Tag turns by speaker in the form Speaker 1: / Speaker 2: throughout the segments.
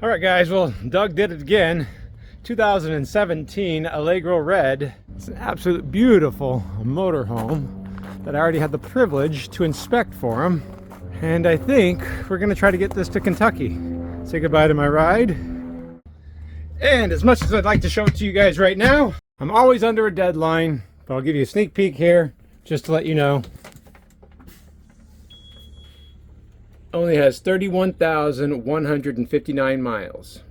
Speaker 1: All right, guys, well, Doug did it again. 2017 Allegro Red. It's an absolute beautiful motorhome that I already had the privilege to inspect for him. And I think we're gonna try to get this to Kentucky. Say goodbye to my ride. And as much as I'd like to show it to you guys right now, I'm always under a deadline, but I'll give you a sneak peek here just to let you know. Only has 31,159 miles.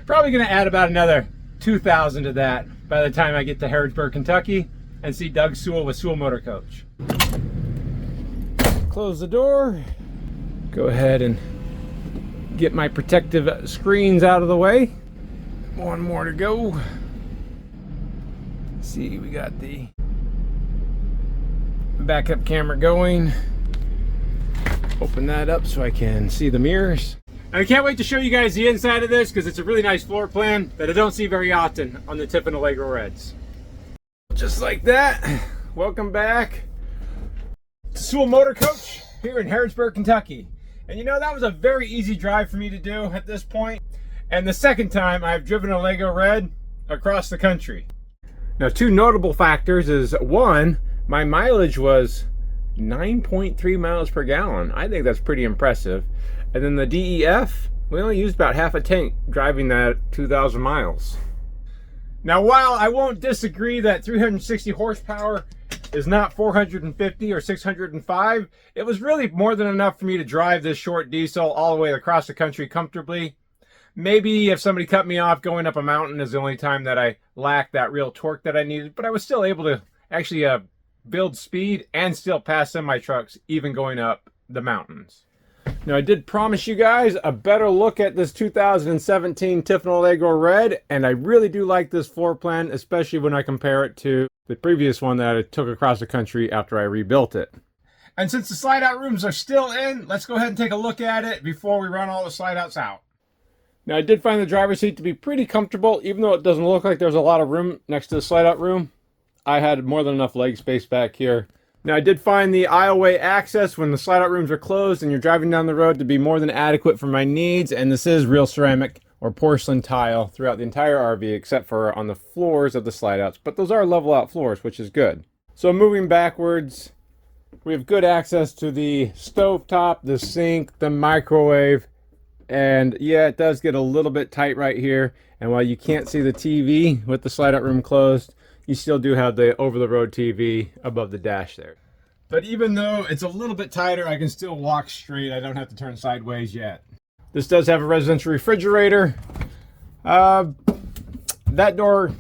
Speaker 1: Probably gonna add about another 2,000 to that by the time I get to Harrodsburg, Kentucky and see Doug Sewell with Sewell Motor Coach. Close the door. Go ahead and get my protective screens out of the way. One more to go. Let's see, we got the backup camera going. Open that up so I can see the mirrors. I can't wait to show you guys the inside of this because it's a really nice floor plan that I don't see very often on the Tiffin Allegro Reds. Just like that, welcome back to Sewell Motor Coach here in Harrodsburg, Kentucky. And you know, that was a very easy drive for me to do at this point. And the second time I've driven a Allegro Red across the country. Now, two notable factors is one, my mileage was 9.3 miles per gallon. I think that's pretty impressive. And then the DEF, we only used about half a tank driving that 2,000 miles. Now, while I won't disagree that 360 horsepower is not 450 or 605, it was really more than enough for me to drive this short diesel all the way across the country comfortably. Maybe if somebody cut me off going up a mountain is the only time that I lacked that real torque that I needed, but I was still able to actually build speed and still pass semi trucks even going up the mountains. Now, I did promise you guys a better look at this 2017 Tiffin Allegro Red, and I really do like this floor plan, especially when I compare it to the previous one that I took across the country after I rebuilt it. And since the slide out rooms are still in, let's go ahead and take a look at it before we run all the slide outs out. Now, I did find the driver's seat to be pretty comfortable, even though it doesn't look like there's a lot of room next to the slide out room. I had more than enough leg space back here. Now, I did find the aisleway access when the slide out rooms are closed and you're driving down the road to be more than adequate for my needs. And this is real ceramic or porcelain tile throughout the entire RV, except for on the floors of the slide outs. But those are level out floors, which is good. So moving backwards, we have good access to the stovetop, the sink, the microwave. And yeah, it does get a little bit tight right here. And while you can't see the TV with the slide out room closed, you still do have the over-the-road TV above the dash there. But even though it's a little bit tighter, I can still walk straight. I don't have to turn sideways yet. This does have a residential refrigerator. That door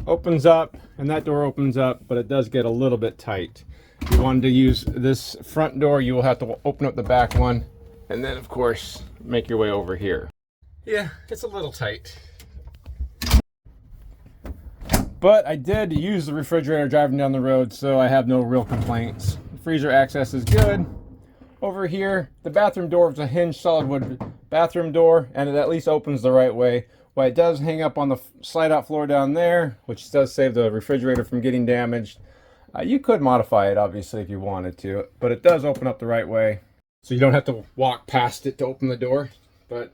Speaker 1: opens up and that door opens up, but it does get a little bit tight. If you wanted to use this front door, you will have to open up the back one and then, of course, make your way over here. Yeah, it's a little tight. But I did use the refrigerator driving down the road, so I have no real complaints. The freezer access is good. Over here, the bathroom door is a hinged solid wood bathroom door, and it at least opens the right way. While it does hang up on the slide out floor down there, which does save the refrigerator from getting damaged. You could modify it, obviously, if you wanted to, but it does open up the right way. So you don't have to walk past it to open the door. But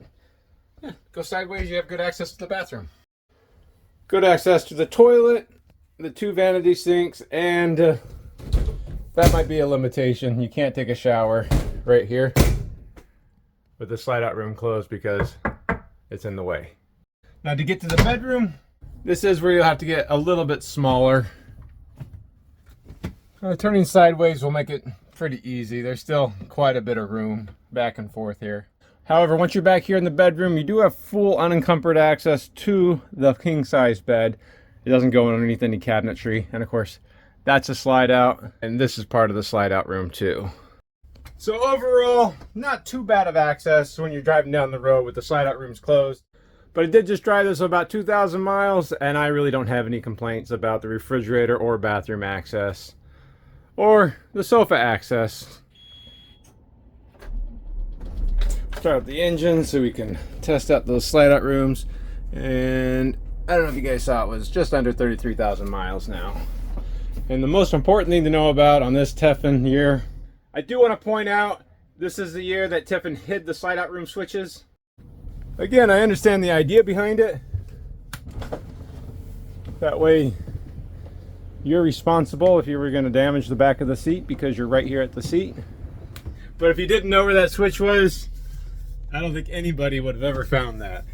Speaker 1: yeah, go sideways, you have good access to the bathroom. Good access to the toilet, the two vanity sinks, and that might be a limitation. You can't take a shower right here with the slide out room closed because it's in the way. Now, to get to the bedroom, this is where you'll have to get a little bit smaller. Turning sideways will make it pretty easy. There's still quite a bit of room back and forth here. However, once you're back here in the bedroom, you do have full unencumbered access to the king-size bed. It doesn't go underneath any cabinetry. And of course, that's a slide out. And this is part of the slide out room too. So overall, not too bad of access when you're driving down the road with the slide out rooms closed. But I did just drive this about 2,000 miles and I really don't have any complaints about the refrigerator or bathroom access or the sofa access. Start up the engine so we can test out those slide out rooms, and I don't know if you guys saw, it was just under 33,000 miles now. And the most important thing to know about on this Tiffin year, I do want to point out, this is the year that Tiffin hid the slide out room switches. Again, I understand the idea behind it. That way you're responsible if you were going to damage the back of the seat because you're right here at the seat. But if you didn't know where that switch was, I don't think anybody would have ever found that.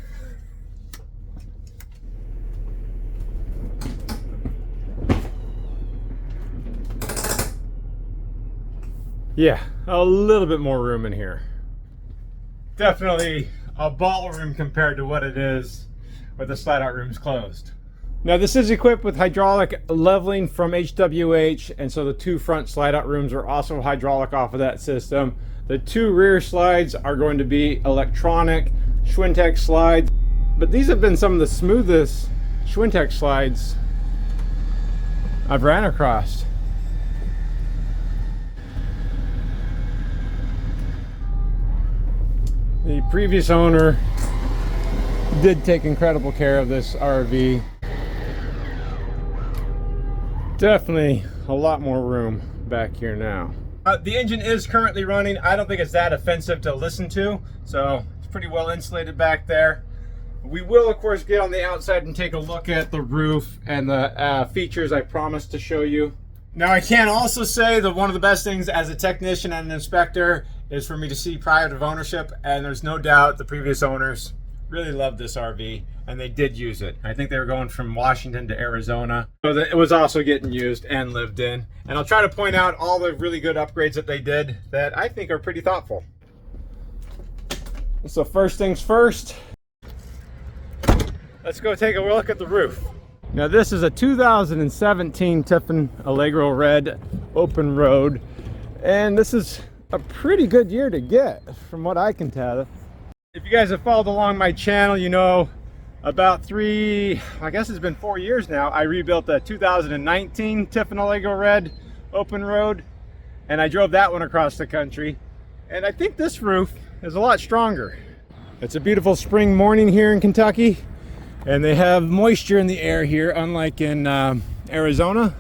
Speaker 1: Yeah, a little bit more room in here. Definitely a ballroom compared to what it is with the slide out rooms closed. Now this is equipped with hydraulic leveling from HWH, and so the two front slide out rooms are also hydraulic off of that system. The two rear slides are going to be electronic Schwintek slides, but these have been some of the smoothest Schwintek slides I've ran across. The previous owner did take incredible care of this RV. Definitely a lot more room back here now. The engine is currently running. I don't think it's that offensive to listen to, so it's pretty well insulated back there. We will, of course, get on the outside and take a look at the roof and the features I promised to show you. Now, I can also say that one of the best things as a technician and an inspector is for me to see pride of ownership, and there's no doubt the previous owners really loved this RV, and they did use it. I think they were going from Washington to Arizona, so that it was also getting used and lived in. And I'll try to point out all the really good upgrades that they did that I think are pretty thoughtful. So first things first, let's go take a look at the roof. Now this is a 2017 Tiffin Allegro Red open road, and this is a pretty good year to get from what I can tell. If you guys have followed along my channel, you know about I guess it's been 4 years now, I rebuilt the 2019 Tiffin Allegro Red open road, and I drove that one across the country, and I think this roof is a lot stronger. It's a beautiful spring morning here in Kentucky, and they have moisture in the air here, unlike in Arizona.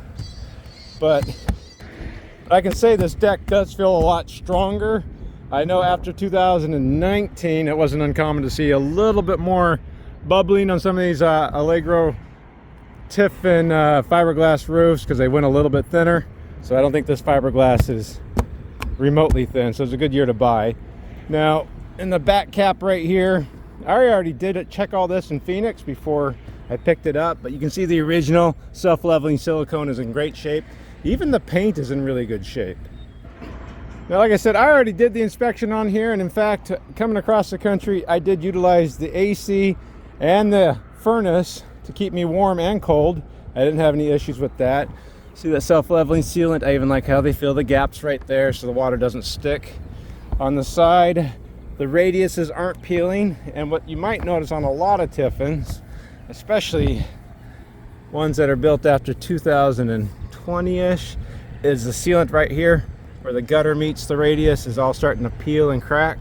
Speaker 1: But I can say this deck does feel a lot stronger. I know after 2019, it wasn't uncommon to see a little bit more bubbling on some of these Allegro Tiffin fiberglass roofs because they went a little bit thinner. So I don't think this fiberglass is remotely thin, so it's a good year to buy. Now, in the back cap right here, I already did check all this in Phoenix before I picked it up, but you can see the original self-leveling silicone is in great shape. Even the paint is in really good shape. Now, like I said, I already did the inspection on here, and in fact, coming across the country, I did utilize the AC and the furnace to keep me warm and cold. I didn't have any issues with that. See that self-leveling sealant? I even like how they fill the gaps right there so the water doesn't stick. On the side, the radiuses aren't peeling, and what you might notice on a lot of Tiffins, especially ones that are built after 2020-ish, is the sealant right here where the gutter meets the radius is all starting to peel and crack.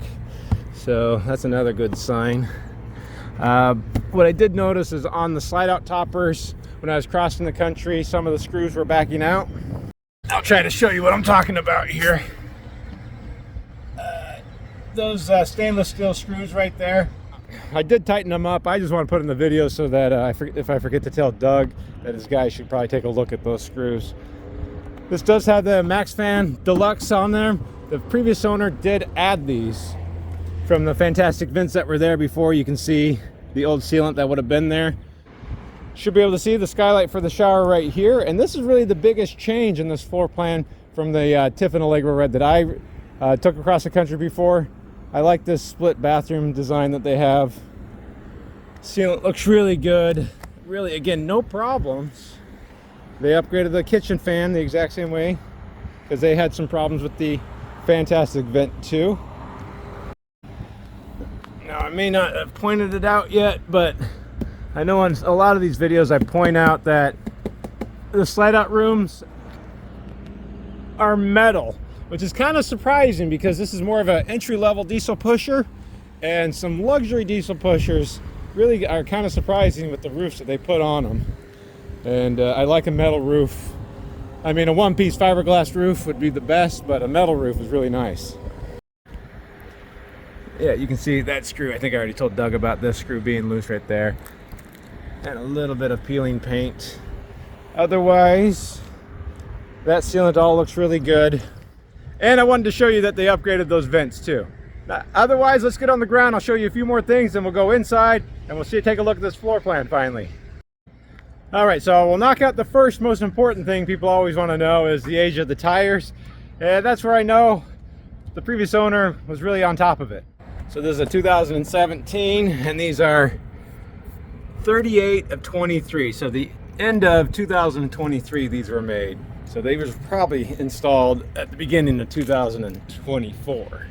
Speaker 1: So that's another good sign. What I did notice is on the slide out toppers, when I was crossing the country, some of the screws were backing out. I'll try to show you what I'm talking about here. Those stainless steel screws right there, I did tighten them up. I just want to put in the video so that if I forget to tell Doug that his guy should probably take a look at those screws. This does have the MaxFan Deluxe on there. The previous owner did add these from the fantastic vents that were there before. You can see the old sealant that would have been there. Should be able to see the skylight for the shower right here, and this is really the biggest change in this floor plan from the Tiffin Allegro Red that I took across the country before. I like this split bathroom design that they have. Sealant looks really good. Really, again, no problems. They upgraded the kitchen fan the exact same way because they had some problems with the fantastic vent too. Now, I may not have pointed it out yet, but I know on a lot of these videos I point out that the slide out rooms are metal, which is kind of surprising because this is more of an entry-level diesel pusher, and some luxury diesel pushers really are kind of surprising with the roofs that they put on them. And I like a metal roof. I mean, a one-piece fiberglass roof would be the best, but a metal roof is really nice. Yeah, you can see that screw. I think I already told Doug about this screw being loose right there. And a little bit of peeling paint. Otherwise, that sealant all looks really good. And I wanted to show you that they upgraded those vents too. Otherwise, let's get on the ground. I'll show you a few more things, and we'll go inside and we'll take a look at this floor plan finally. All right, so we'll knock out the first most important thing people always want to know is the age of the tires. And that's where I know the previous owner was really on top of it. So this is a 2017, and these are 38 of 23. So the end of 2023 these were made. So they were probably installed at the beginning of 2024.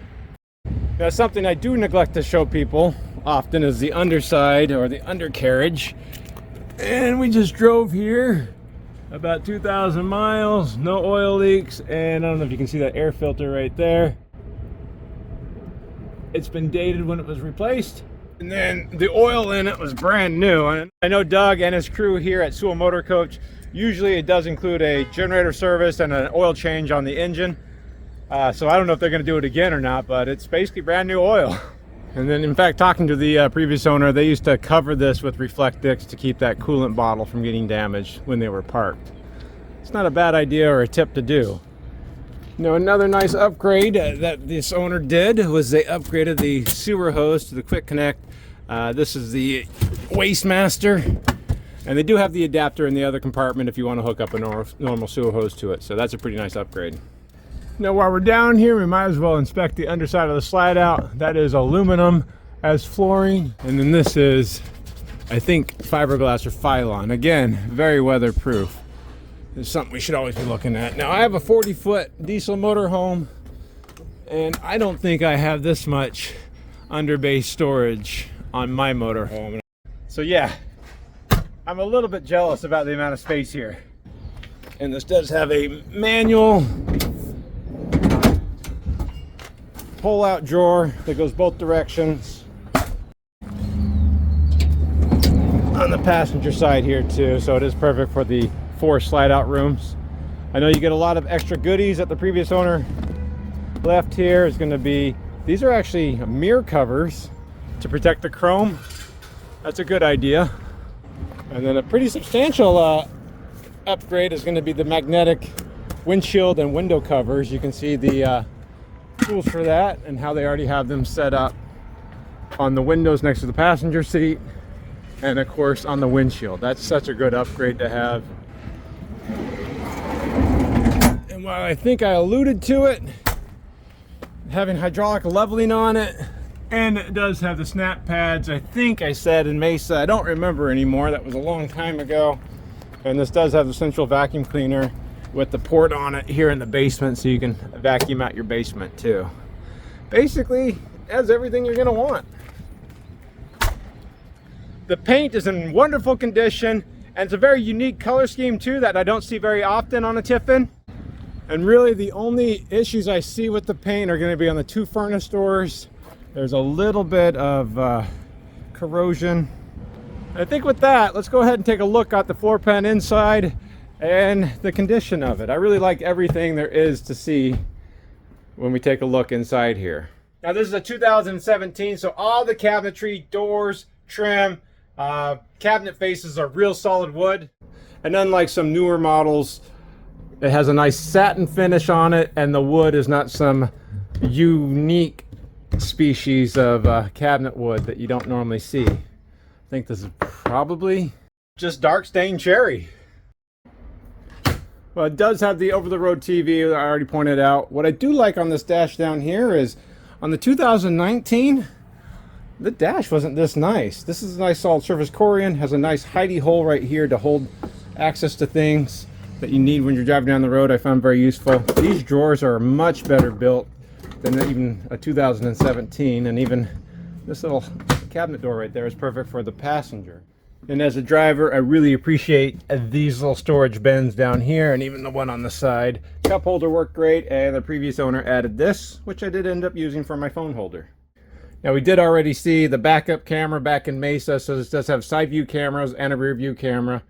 Speaker 1: Now, something I do neglect to show people often is the underside or the undercarriage. And we just drove here about 2,000 miles, no oil leaks, and I don't know if you can see that air filter right there. It's been dated when it was replaced. And then the oil in it was brand new. And I know Doug and his crew here at Sewell Motor Coach, usually it does include a generator service and an oil change on the engine. So I don't know if they're going to do it again or not, but it's basically brand new oil. And then, in fact, talking to the previous owner, they used to cover this with Reflectix to keep that coolant bottle from getting damaged when they were parked. It's not a bad idea or a tip to do. Now, another nice upgrade that this owner did was they upgraded the sewer hose to the Quick Connect. This is the Waste Master, and they do have the adapter in the other compartment if you want to hook up a normal sewer hose to it. So that's a pretty nice upgrade. Now, while we're down here, we might as well inspect the underside of the slide out. That is aluminum as flooring, and then this is, I think, fiberglass or Phylon. Again, very weatherproof. It's something we should always be looking at. Now, I have a 40-foot diesel motorhome, and I don't think I have this much underbay storage on my motorhome. So yeah, I'm a little bit jealous about the amount of space here. And this does have a manual pull-out drawer that goes both directions. On the passenger side here too, so it is perfect for the 4 slide-out rooms. I know you get a lot of extra goodies that the previous owner left here. Is going to be, these are actually mirror covers to protect the chrome. That's a good idea. And then a pretty substantial upgrade is going to be the magnetic windshield and window covers. You can see the tools for that and how they already have them set up on the windows next to the passenger seat, and of course on the windshield. That's such a good upgrade to have. And while I think I alluded to it, having hydraulic leveling on it, and it does have the snap pads, I think I said in Mesa, I don't remember anymore, that was a long time ago. And this does have the central vacuum cleaner with the port on it here in the basement, so you can vacuum out your basement too. Basically, it has everything you're gonna want. The paint is in wonderful condition, and it's a very unique color scheme too that I don't see very often on a Tiffin. And really the only issues I see with the paint are going to be on the 2 furnace doors. There's a little bit of corrosion. I think with that, let's go ahead and take a look at the floor plan inside and the condition of it. I really like everything there is to see when we take a look inside here. Now, this is a 2017, so all the cabinetry, doors, trim, cabinet faces are real solid wood. And unlike some newer models, it has a nice satin finish on it, and the wood is not some unique species of cabinet wood that you don't normally see. I think this is probably just dark stained cherry. Well, it does have the over-the-road TV, I already pointed out. What I do like on this dash down here is on the 2019, the dash wasn't this nice. This is a nice solid surface Corian, has a nice hidey hole right here to hold access to things that you need when you're driving down the road. I found very useful. These drawers are much better built than even a 2017, and even this little cabinet door right there is perfect for the passenger. And as a driver, I really appreciate these little storage bins down here, and even the one on the side. Cup holder worked great, and the previous owner added this, which I did end up using for my phone holder. Now, we did already see the backup camera back in Mesa, so this does have side view cameras and a rear view camera.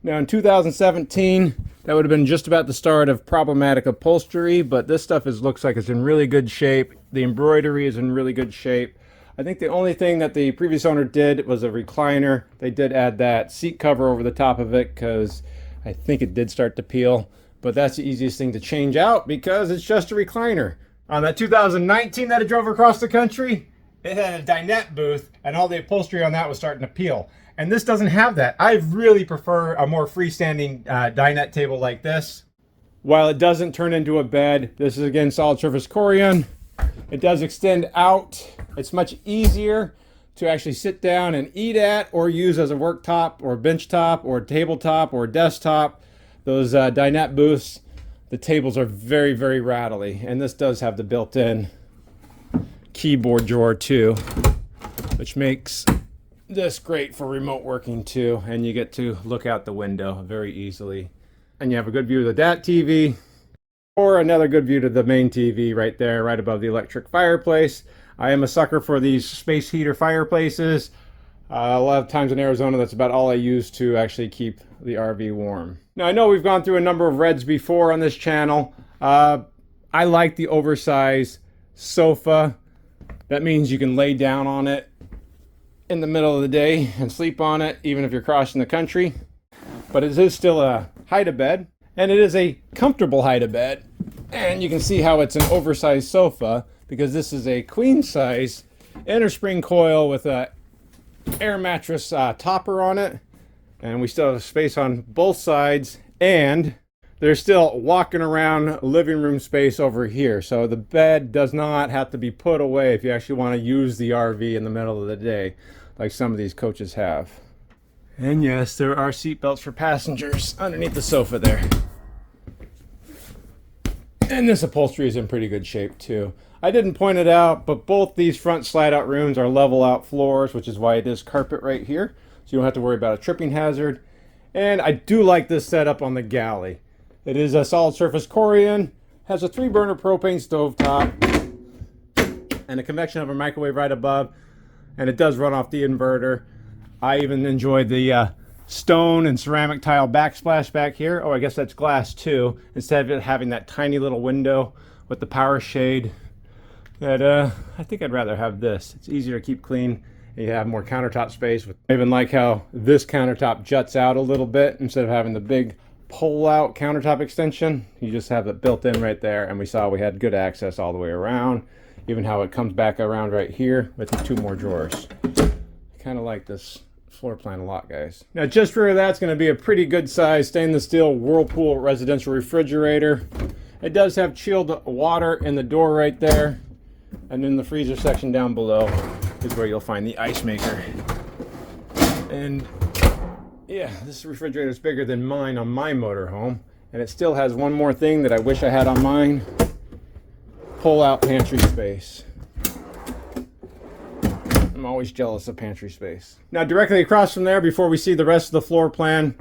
Speaker 1: Now in 2017, that would have been just about the start of problematic upholstery, but this stuff looks like it's in really good shape. The embroidery is in really good shape. I think the only thing that the previous owner did was a recliner. They did add that seat cover over the top of it because I think it did start to peel, but that's the easiest thing to change out because it's just a recliner. On that 2019 that I drove across the country, it had a dinette booth and all the upholstery on that was starting to peel. And this doesn't have that. I really prefer a more freestanding dinette table like this. While it doesn't turn into a bed, this is again solid surface Corian. It does extend out. It's much easier to actually sit down and eat at or use as a worktop or bench top or tabletop or desktop. Those dinette booths, the tables are very, very rattly. And this does have the built-in keyboard drawer too, which makes this great for remote working too, and you get to look out the window very easily. And you have a good view of that TV, or another good view to the main TV right there, right above the electric fireplace. I am a sucker for these space heater fireplaces. A lot of times in Arizona, that's about all I use to actually keep the RV warm. Now I know we've gone through a number of Reds before on this channel. I like the oversized sofa. That means you can lay down on it in the middle of the day and sleep on it, even if you're crossing the country. But it is still a hide-a-bed, and it is a comfortable hide-a-bed. And you can see how it's an oversized sofa because this is a queen size inner spring coil with a air mattress topper on it. And we still have space on both sides, and there's still walking around living room space over here. So the bed does not have to be put away if you actually want to use the RV in the middle of the day, like some of these coaches have. And yes, there are seat belts for passengers underneath the sofa there. And this upholstery is in pretty good shape too. I didn't point it out, but both these front slide out rooms are level out floors, which is why it is carpet right here. So you don't have to worry about a tripping hazard. And I do like this setup on the galley. It is a solid surface Corian, has a 3-burner propane stove top, and a convection oven microwave right above, and it does run off the inverter. I even enjoyed the stone and ceramic tile backsplash back here. Oh, I guess that's glass too, instead of it having that tiny little window with the power shade. That I think I'd rather have this. It's easier to keep clean, and you have more countertop space. I even like how this countertop juts out a little bit instead of having the big pull-out countertop extension. You just have it built in right there, and we saw we had good access all the way around. Even how it comes back around right here with the 2 more drawers. I kind of like this floor plan a lot, guys. Now just rear of that's going to be a pretty good size stainless steel Whirlpool residential refrigerator. It does have chilled water in the door right there, and in the freezer section down below is where you'll find the ice maker. And yeah, this refrigerator is bigger than mine on my motorhome, and it still has one more thing that I wish I had on mine: pull-out pantry space. I'm always jealous of pantry space. Now directly across from there, before we see the rest of the floor plan,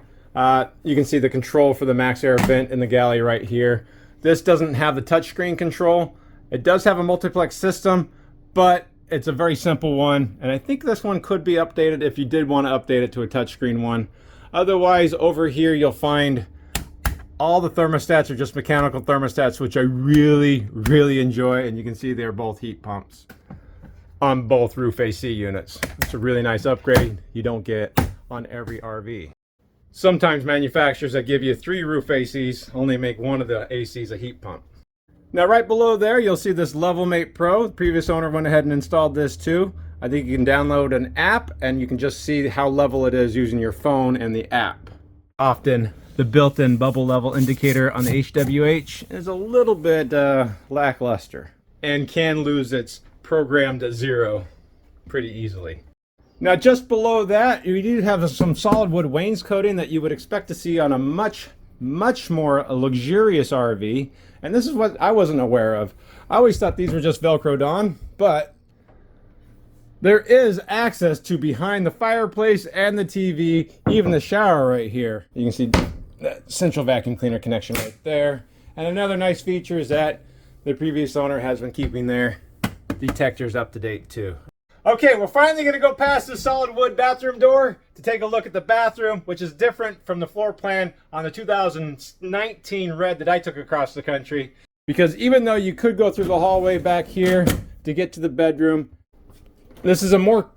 Speaker 1: you can see the control for the max air vent in the galley right here. This doesn't have the touchscreen control. It does have a multiplex system, but it's a very simple one, and I think this one could be updated if you did want to update it to a touchscreen one. Otherwise, over here you'll find all the thermostats are just mechanical thermostats, which I really, really enjoy, and you can see they're both heat pumps on both roof AC units. It's a really nice upgrade you don't get on every RV. Sometimes manufacturers that give you 3 roof ACs only make one of the ACs a heat pump. Now right below there you'll see this LevelMate Pro. The previous owner went ahead and installed this too. I think you can download an app and you can just see how level it is using your phone and the app. Often the built-in bubble level indicator on the HWH is a little bit lackluster and can lose its programmed at 0 pretty easily. Now just below that you do have some solid wood wainscoting that you would expect to see on a much more luxurious RV, and this is what I wasn't aware of. I always thought these were just velcroed on, but there is access to behind the fireplace and the TV, even the shower right here. You can see that central vacuum cleaner connection right there. And another nice feature is that the previous owner has been keeping their detectors up to date too. Okay, we're finally going to go past the solid wood bathroom door to take a look at the bathroom, which is different from the floor plan on the 2019 Red that I took across the country. Because even though you could go through the hallway back here to get to the bedroom, this is a more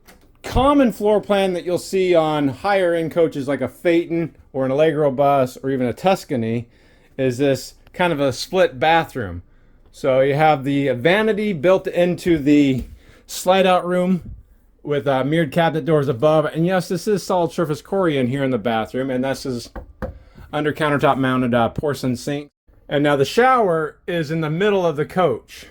Speaker 1: common floor plan that you'll see on higher end coaches like a Phaeton or an Allegro bus or even a Tuscany, is this kind of a split bathroom. So you have the vanity built into the slide out room with mirrored cabinet doors above. And yes, this is solid surface Corian here in the bathroom, and this is under countertop mounted porcelain sink. And now the shower is in the middle of the coach.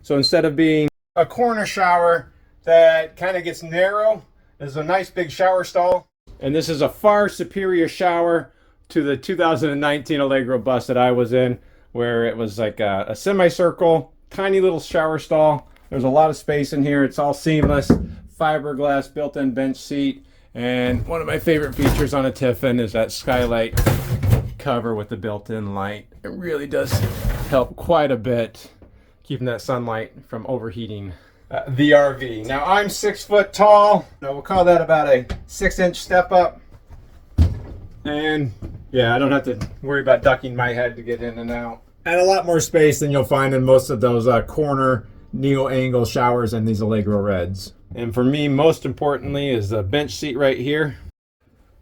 Speaker 1: So instead of being a corner shower that kind of gets narrow, there's a nice big shower stall. And this is a far superior shower to the 2019 Allegro bus that I was in, where it was like a semicircle, tiny little shower stall. There's a lot of space in here. It's all seamless, fiberglass built-in bench seat. And one of my favorite features on a Tiffin is that skylight cover with the built-in light. It really does help quite a bit keeping that sunlight from overheating the RV. Now I'm 6 foot tall. Now we'll call that about a 6-inch step up. And yeah, I don't have to worry about ducking my head to get in and out. And a lot more space than you'll find in most of those corner neo-angle showers and these Allegro Reds. And for me, most importantly, is the bench seat right here.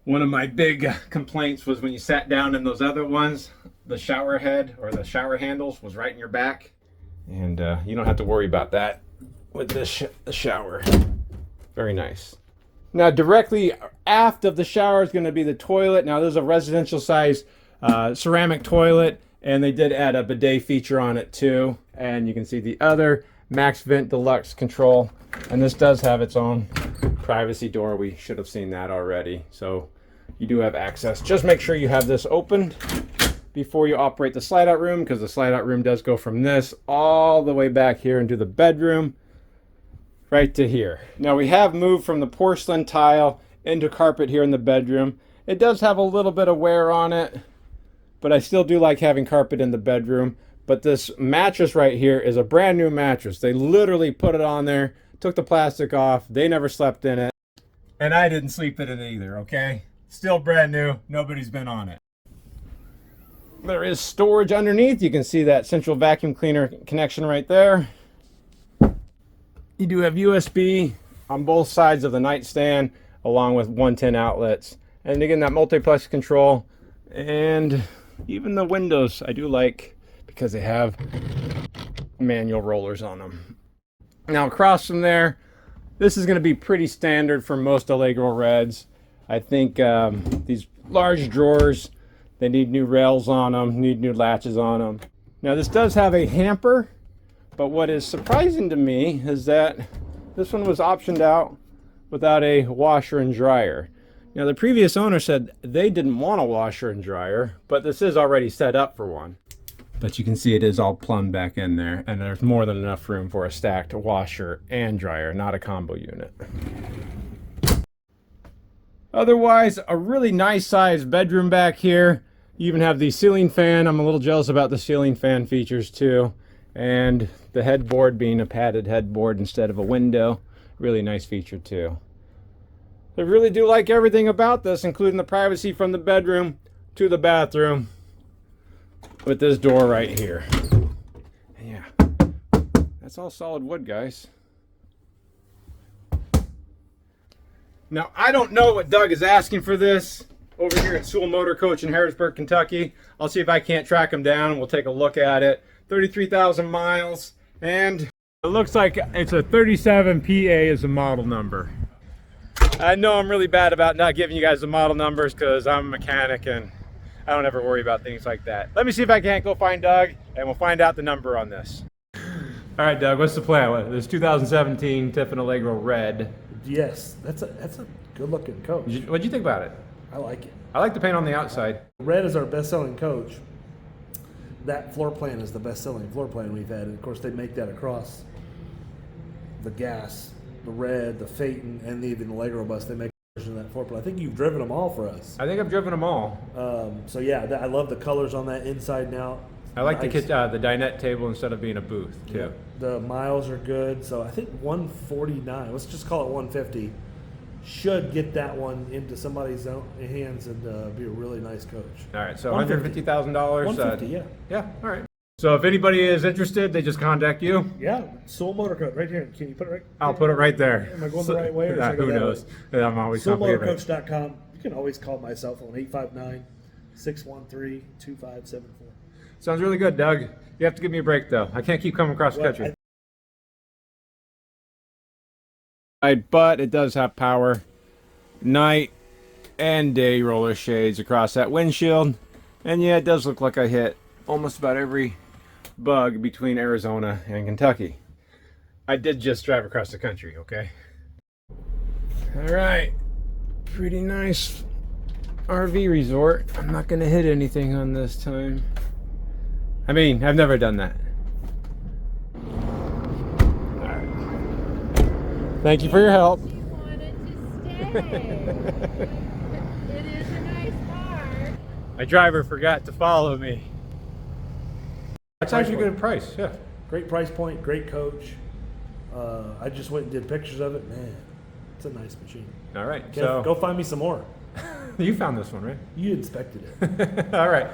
Speaker 1: One of my big complaints was when you sat down in those other ones, the shower head or the shower handles was right in your back. And you don't have to worry about that with this shower. Very nice. Now directly aft of the shower is going to be the toilet. Now there's a residential size ceramic toilet, and they did add a bidet feature on it too. And you can see the other Max Vent Deluxe control. And this does have its own privacy door. We should have seen that already. So you do have access. Just make sure you have this opened before you operate the slide out room, because the slide out room does go from this all the way back here into the bedroom right to here. Now we have moved from the porcelain tile into carpet here in the bedroom. It does have a little bit of wear on it, but I still do like having carpet in the bedroom. But this mattress right here is a brand new mattress. They literally put it on there, took the plastic off. They never slept in it. And I didn't sleep in it either, okay? Still brand new. Nobody's been on it. There is storage underneath. You can see that central vacuum cleaner connection right there. You do have USB on both sides of the nightstand, along with 110 outlets. And again, that multiplex control. And even the windows I do like, because they have manual rollers on them. Now across from there, this is going to be pretty standard for most Allegro Reds. I think these large drawers, they need new rails on them, need new latches on them. Now this does have a hamper, but what is surprising to me is that this one was optioned out without a washer and dryer. Now the previous owner said they didn't want a washer and dryer, but this is already set up for one. But you can see it is all plumbed back in there, and there's more than enough room for a stacked washer and dryer, not a combo unit. Otherwise, a really nice sized bedroom back here. You even have the ceiling fan. I'm a little jealous about the ceiling fan features too. And the headboard being a padded headboard instead of a window. Really nice feature too. I really do like everything about this, including the privacy from the bedroom to the bathroom with this door right here. Yeah, that's all solid wood, guys. Now, I don't know what Doug is asking for this over here at Sewell Motor Coach in Harrodsburg, Kentucky. I'll see if I can't track him down and we'll take a look at it. 33,000 miles, and it looks like it's a 37 PA is the model number. I know I'm really bad about not giving you guys the model numbers because I'm a mechanic and I don't ever worry about things like that. Let me see if I can't go find Doug and we'll find out the number on this. All right, Doug, what's the plan? This 2017 Tiffin Allegro Red.
Speaker 2: Yes, that's a good looking coach.
Speaker 1: What'd you think about it?
Speaker 2: I like it.
Speaker 1: I like the paint on the outside.
Speaker 2: Red is our best selling coach. That floor plan is the best selling floor plan we've had. And of course they make that across the gas, the Red, the Phaeton, and even the Allegro bus. They make a version of that floor plan. I think you've driven them all for us.
Speaker 1: I think I've driven them all.
Speaker 2: So yeah, I love the colors on that inside and out.
Speaker 1: I like the dinette table instead of being a booth too.
Speaker 2: Yeah, the miles are good. So I think 149. Let's just call it 150. should get that one into somebody's own hands and be a really nice coach.
Speaker 1: All right, so
Speaker 2: $150,000.
Speaker 1: $150,000.
Speaker 2: $150, yeah.
Speaker 1: Yeah, all right. So if anybody is interested, they just contact you.
Speaker 2: Yeah, Sewell Motor Coach right here. Can you put it right?
Speaker 1: I'll put it right there.
Speaker 2: Am I going the right way? Or should I go
Speaker 1: who
Speaker 2: that
Speaker 1: knows?
Speaker 2: way?
Speaker 1: I'm always complicated.
Speaker 2: SewellMotorCoach.com. You can always call my cell phone, 859-613-2574.
Speaker 1: Sounds really good, Doug. You have to give me a break, though. I can't keep coming across the country. But it does have power, night and day roller shades across that windshield. And yeah, it does look like I hit almost about every bug between Arizona and Kentucky. I did just drive across the country, okay? All right, pretty nice RV resort. I'm not gonna hit anything on this time. I mean, I've never done that. All right. Thank you for your help.
Speaker 3: She wanted to stay. It is a nice car.
Speaker 1: My driver forgot to follow me. That's actually a good price, yeah.
Speaker 2: Great price point, great coach. I just went and did pictures of it. Man, it's a nice machine.
Speaker 1: All right,
Speaker 2: Okay,
Speaker 1: so
Speaker 2: go find me some more.
Speaker 1: you found this one, right?
Speaker 2: You inspected it.
Speaker 1: All right.